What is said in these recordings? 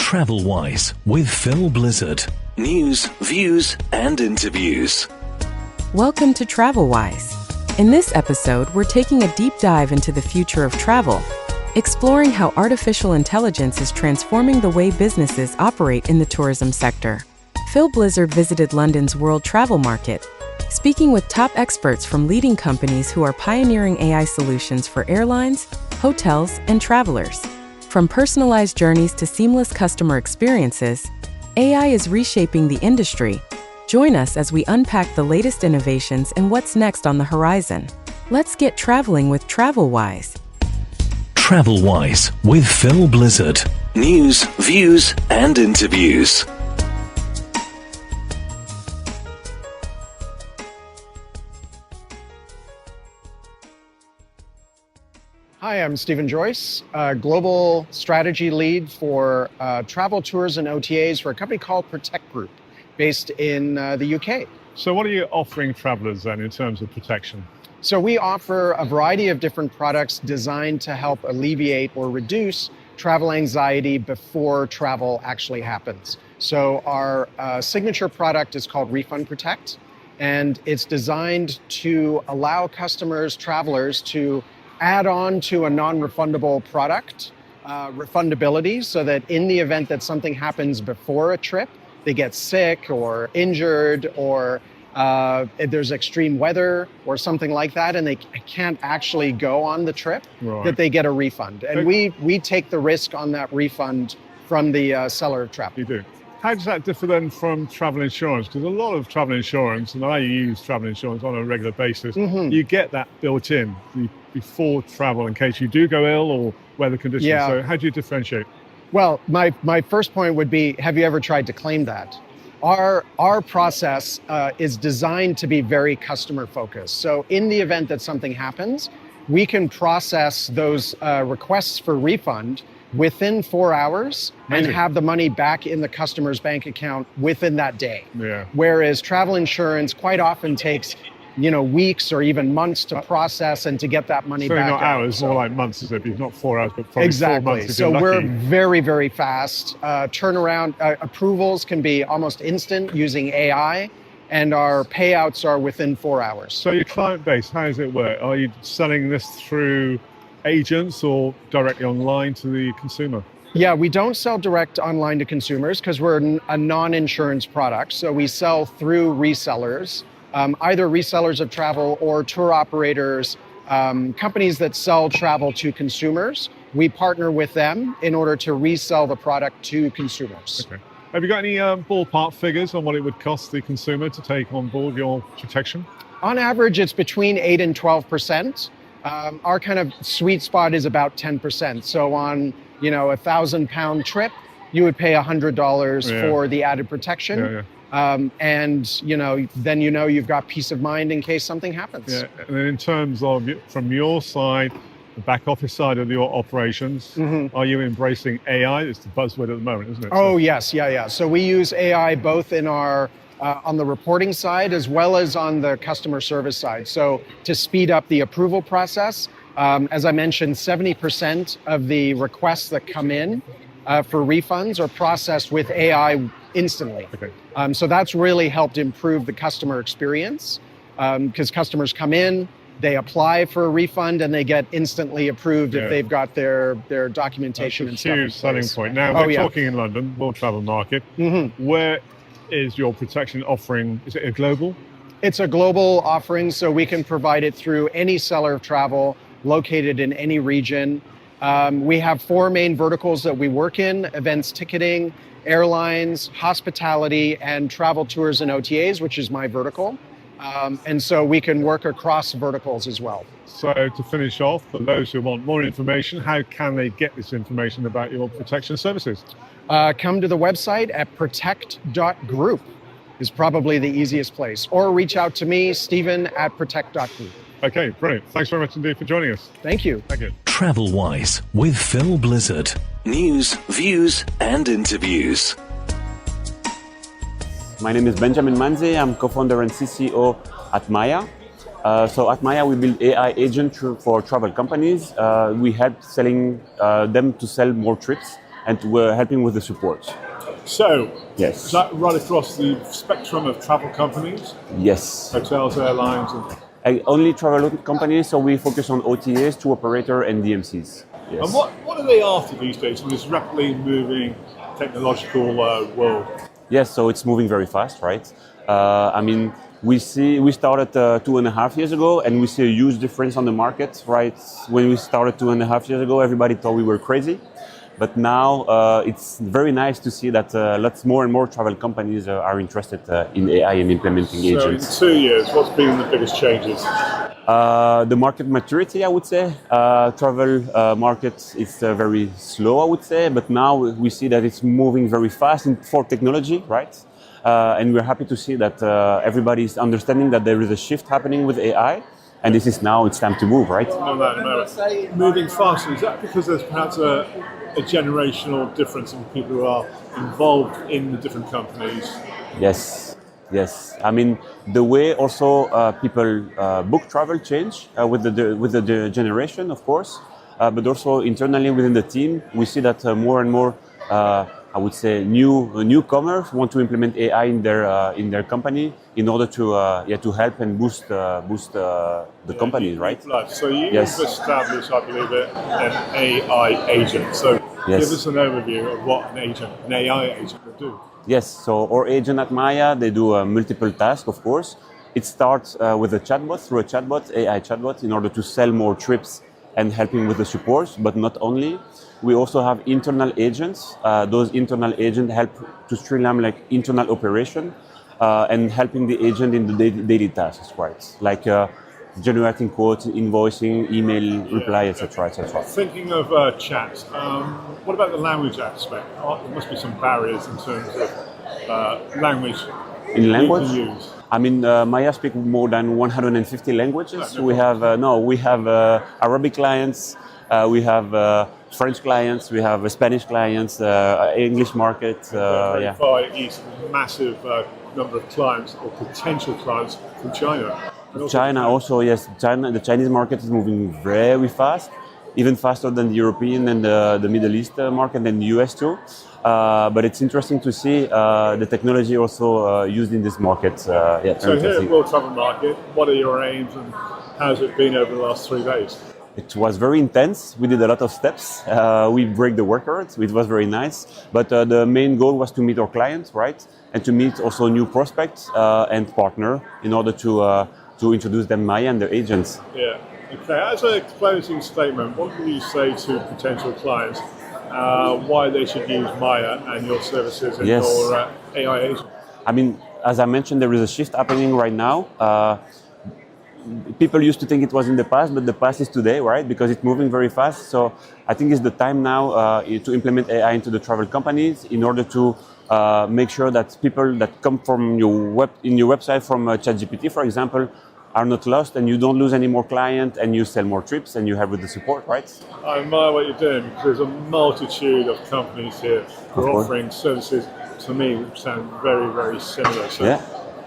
TravelWise with Phil Blizzard. News, views, and interviews. Welcome to TravelWise. In this episode, we're taking a deep dive into the future of travel, exploring how artificial intelligence is transforming the way businesses operate in the tourism sector. Phil Blizzard visited London's World Travel Market, speaking with top experts from leading companies who are pioneering AI solutions for airlines, hotels, and travelers. From personalized journeys to seamless customer experiences, AI is reshaping the industry. Join us as we unpack the latest innovations and what's next on the horizon. Let's get traveling with TravelWise. TravelWise with Phil Blizzard. News, views, and interviews. Hi, I'm Stephen Joyce, Global Strategy Lead for Travel, Tours, and OTAs for a company called Protect Group, based in the UK. So what are you offering travelers then in terms of protection? So we offer a variety of different products designed to help alleviate or reduce travel anxiety before travel actually happens. So our signature product is called Refund Protect, and it's designed to allow customers, travelers, to add on to a non-refundable product, refundability, so that in the event that something happens before a trip, they get sick or injured, or if there's extreme weather or something like that, and they can't actually go on the trip, Right. that they get a refund. And we take the risk on that refund from the seller of travel. You do. How does that differ then from travel insurance? Because a lot of travel insurance, and I use travel insurance on a regular basis, you get that built in before travel in case you do go ill or weather conditions. Yeah. So how do you differentiate? Well, my first point would be, have you ever tried to claim that? Our process is designed to be very customer focused. So in the event that something happens, we can process those requests for refund within 4 hours and Amazing. have the money back in the customer's bank account within that day. Yeah. Whereas travel insurance quite often takes, weeks or even months to process and to get that money So back. not out. hours, So- more like months, is it? Not 4 hours, but probably 4 Exactly. months if So you're we're lucky. very, very fast. Turnaround approvals can be almost instant using AI, and our payouts are within 4 hours. So your client base, how does it work? Are you selling this through agents or directly online to the consumer? Yeah, we don't sell direct online to consumers because we're a non-insurance product. So we sell through resellers, either resellers of travel or tour operators, companies that sell travel to consumers. We partner with them in order to resell the product to consumers. Okay. Have you got any ballpark figures on what it would cost the consumer to take on board your protection? On average, it's between 8 and 12%. Our kind of sweet spot is about 10%. So on, a £1,000 trip, you would pay $100 for the added protection. Yeah. And then you've got peace of mind in case something happens. Yeah. And then in terms of from your side, the back office side of your operations, are you embracing AI? It's the buzzword at the moment, isn't it? Oh, yes. Yeah. So we use AI both in our on the reporting side as well as on the customer service side. So to speed up the approval process, as I mentioned, 70% of the requests that come in for refunds are processed with AI instantly. Okay. So that's really helped improve the customer experience because customers come in, they apply for a refund, and they get instantly approved if they've got their documentation and That's stuff. a in huge selling place. point. Now, we're talking in London, World Travel Market. Where is your protection offering? Is it a global? It's a global offering, so we can provide it through any seller of travel located in any region. We have 4 main verticals that we work in: events ticketing, airlines, hospitality, and travel, tours, and OTAs, which is my vertical. And so we can work across verticals as well. So to finish off, for those who want more information, how can they get this information about your protection services? Come to the website at protect.group is probably the easiest place. Or reach out to me, Stephen, at protect.group. Okay, brilliant. Thanks very much indeed for joining us. Thank you. Thank you. TravelWise with Phil Blizzard. News, views, and interviews. My name is Benjamin Manze. I'm co-founder and CCO at Maya. So at Maya, we build AI agents for travel companies. We help selling them to sell more trips and we're helping with the support. So, Yes. is that right across the spectrum of travel companies? Yes. Hotels, airlines, and Only travel companies, so we focus on OTAs, tour operator, and DMCs. Yes. And what are they after these days in this rapidly moving technological world? Yes, so it's moving very fast, right? I mean, we started 2.5 years ago, and we see a huge difference on the market, right? When we started 2.5 years ago, everybody thought we were crazy. But now it's very nice to see that lots more and more travel companies are interested in AI and implementing agents. So in 2 years, what's been the biggest changes? The market maturity, I would say. Travel market is very slow, I would say, but now we see that it's moving very fast for technology, right? And we're happy to see that everybody is understanding that there is a shift happening with AI, and it's time to move, right? Moving faster, is that because there's perhaps a generational difference in people who are involved in the different companies? Yes. I mean, the way also people book travel change with the generation, of course, but also internally within the team, we see that more and more, I would say, newcomers want to implement AI in their company in order to help and boost the company, right? So you've established, I believe, an AI agent. So give us an overview of what an AI agent will do. Yes, so our agent at Maya, they do multiple tasks, of course. It starts with a chatbot, through a chatbot, AI chatbot, in order to sell more trips and helping with the support, but not only. We also have internal agents. Those internal agents help to streamline like internal operation and helping the agent in the daily tasks, right? Like generating quotes, invoicing, email reply, etc., etc. Thinking of chat, what about the language aspect? There must be some barriers in terms of language. In language? You can use. I mean, Maya speaks more than 150 languages. We have Arabic clients, we have French clients, we have Spanish clients, English market. Far east, massive number of clients or potential clients from China. China also, yes. The Chinese market is moving very fast, even faster than the European and the Middle East market and the US too. But it's interesting to see the technology also used in this market. So here at World Travel Market, what are your aims and how has it been over the last 3 days? It was very intense. We did a lot of steps. We break the records. It was very nice. But the main goal was to meet our clients, right? And to meet also new prospects and partner in order to introduce them Maya and their agents. Yeah. Okay. As a closing statement, what would you say to potential clients why they should use Maya and your services and your AI agent? I mean, as I mentioned, there is a shift happening right now. People used to think it was in the past, but the past is today, right? Because it's moving very fast. So I think it's the time now to implement AI into the travel companies in order to make sure that people that come from your website from ChatGPT, for example, are not lost and you don't lose any more clients and you sell more trips and you have with the support, right? I admire what you're doing because there's a multitude of companies here who are offering services to me which sound very, very similar. So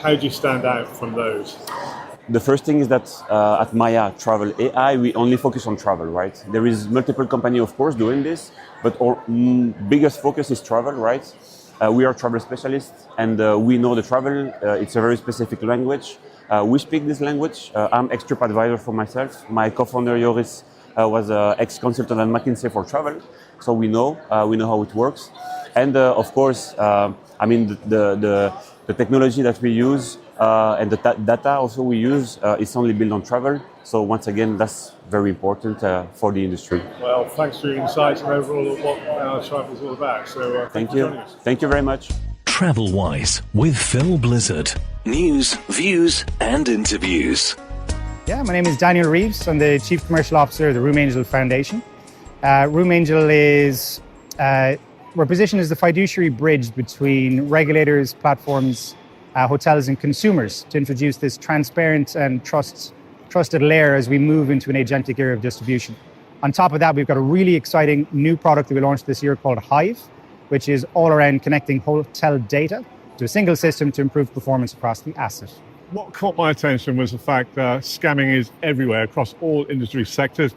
how do you stand out from those? The first thing is that at Maya Travel AI, we only focus on travel, right? There is multiple companies, of course, doing this, but our biggest focus is travel, right? We are travel specialists and we know the travel. It's a very specific language. We speak this language. I'm ex-trip advisor for myself. My co-founder, Joyce, was an ex-consultant at McKinsey for travel. So we know how it works. And of course, I mean, the technology that we use and the data also we use is only built on travel. So once again, that's very important for the industry. Well, thanks for your insights and overall what travel is all about. So thank you. Thank you very much. TravelWise with Phil Blizzard. News, views, and interviews. Yeah, my name is Daniel Reeves. I'm the Chief Commercial Officer of the Room Angel Foundation. Room Angel is, we're positioned as the fiduciary bridge between regulators, platforms, hotels and consumers to introduce this transparent and trusted layer as we move into an agentic era of distribution. On top of that, we've got a really exciting new product that we launched this year called Hive, which is all around connecting hotel data to a single system to improve performance across the asset. What caught my attention was the fact that scamming is everywhere across all industry sectors.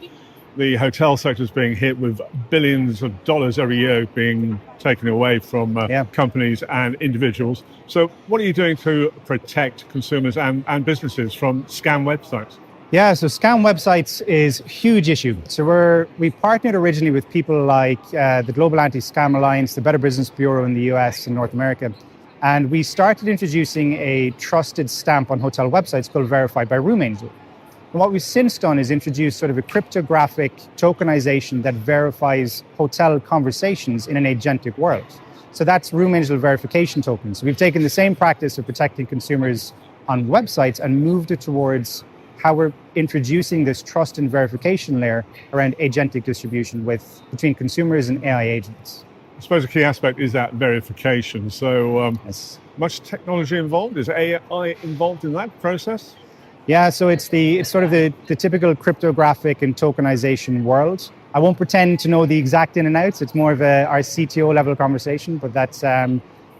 the hotel sector is being hit with billions of dollars every year being taken away from companies and individuals. So what are you doing to protect consumers and businesses from scam websites? Yeah, so scam websites is a huge issue. So we partnered originally with people like the Global Anti-Scam Alliance, the Better Business Bureau in the US and North America. And we started introducing a trusted stamp on hotel websites called Verified by Room Angel. And what we've since done is introduce sort of a cryptographic tokenization that verifies hotel conversations in an agentic world. So that's Room Angel verification tokens. So we've taken the same practice of protecting consumers on websites and moved it towards how we're introducing this trust and verification layer around agentic distribution between consumers and AI agents. I suppose a key aspect is that verification. So Yes. much technology involved? Is AI involved in that process? Yeah, so it's sort of the typical cryptographic and tokenization world. I won't pretend to know the exact in and outs. It's more of our CTO level conversation, but that's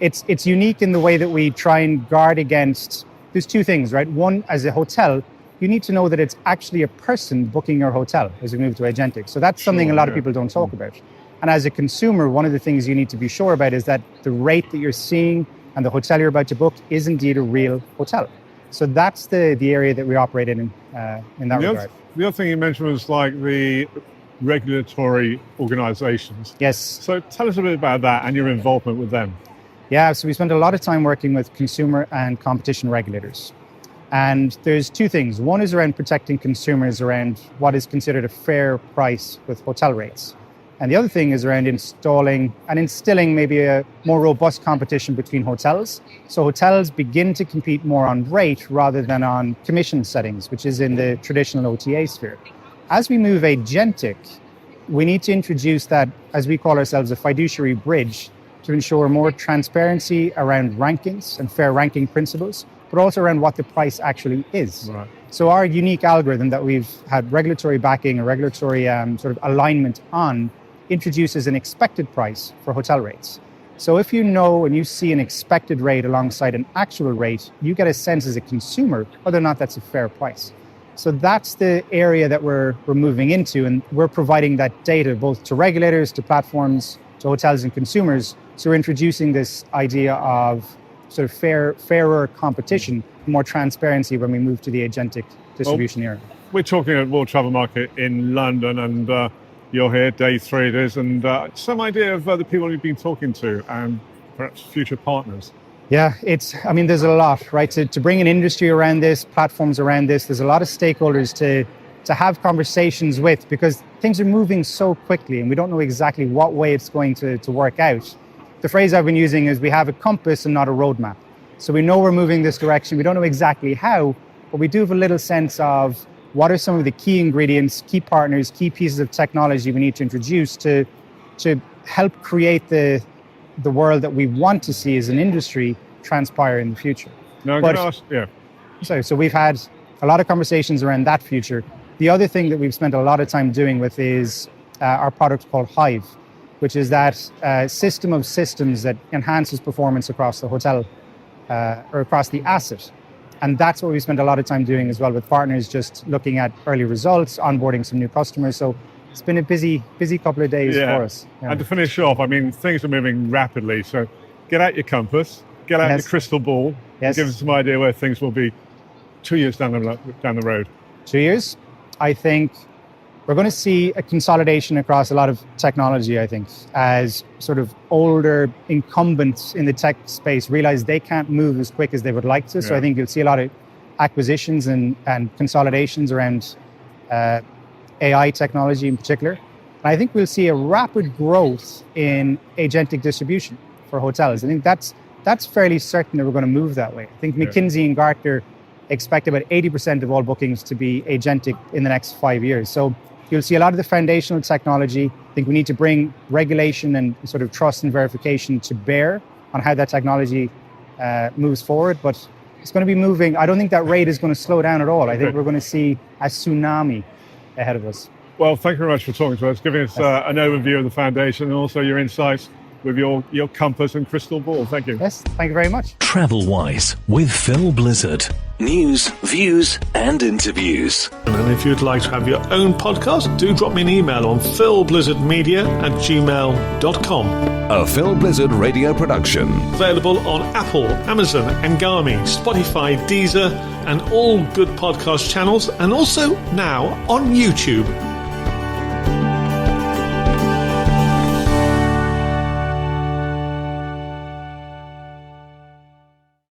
it's unique in the way that we try and guard against. There's two things, right? One, as a hotel, you need to know that it's actually a person booking your hotel as we move to agentic. So that's something a lot of people don't talk about. And as a consumer, one of the things you need to be sure about is that the rate that you're seeing and the hotel you're about to book is indeed a real hotel. So that's the area that we operate in that regard. The other thing you mentioned was like the regulatory organizations. Yes. So tell us a bit about that and your involvement with them. Yeah, so we spend a lot of time working with consumer and competition regulators. And there's two things. One is around protecting consumers around what is considered a fair price with hotel rates. And the other thing is around instilling maybe a more robust competition between hotels. So hotels begin to compete more on rate rather than on commission settings, which is in the traditional OTA sphere. As we move agentic, we need to introduce that, as we call ourselves, a fiduciary bridge to ensure more transparency around rankings and fair ranking principles, but also around what the price actually is. Right. So our unique algorithm that we've had regulatory backing, a regulatory sort of alignment on, introduces an expected price for hotel rates. So if you know and you see an expected rate alongside an actual rate, you get a sense as a consumer whether or not that's a fair price. So that's the area that we're moving into, and we're providing that data both to regulators, to platforms, to hotels and consumers. So we're introducing this idea of sort of fairer competition, more transparency when we move to the agentic distribution era. We're talking at World Travel Market in London, and you're here, day 3 it is, and some idea of the people you've been talking to and perhaps future partners. Yeah, there's a lot, right? To bring an industry around this, platforms around this, there's a lot of stakeholders to have conversations with, because things are moving so quickly and we don't know exactly what way it's going to work out. The phrase I've been using is we have a compass and not a roadmap. So we know we're moving this direction. We don't know exactly how, but we do have a little sense of what are some of the key ingredients, key partners, key pieces of technology we need to introduce to help create the world that we want to see as an industry transpire in the future. No, I'm going to ask, yeah. So we've had a lot of conversations around that future. The other thing that we've spent a lot of time doing with is our product called Hive, which is that system of systems that enhances performance across the hotel or across the asset. And that's what we spent a lot of time doing as well with partners, just looking at early results, onboarding some new customers. So it's been a busy couple of days for us. Yeah. And to finish off, things are moving rapidly. So get out your compass, get out your crystal ball, and give us some idea where things will be 2 years down the road. 2 years? I think we're going to see a consolidation across a lot of technology, I think, as sort of older incumbents in the tech space realize they can't move as quick as they would like to. So I think you'll see a lot of acquisitions and consolidations around AI technology in particular. And I think we'll see a rapid growth in agentic distribution for hotels. I think that's fairly certain that we're going to move that way. I think McKinsey and Gartner expect about 80% of all bookings to be agentic in the next 5 years. So you'll see a lot of the foundational technology. I think we need to bring regulation and sort of trust and verification to bear on how that technology moves forward. But it's going to be moving. I don't think that rate is going to slow down at all. I think we're going to see a tsunami ahead of us. Well, thank you very much for talking to us, giving us an overview of the foundation and also your insights with your compass and crystal ball. Thank you. Yes, thank you very much. TravelWise with Phil Blizzard. news, views, and interviews. And if you'd like to have your own podcast, do drop me an email on philblizzardmedia@gmail.com. A Phil Blizzard radio production. Available on Apple, Amazon, Angami, Spotify, Deezer, and all good podcast channels, and also now on YouTube.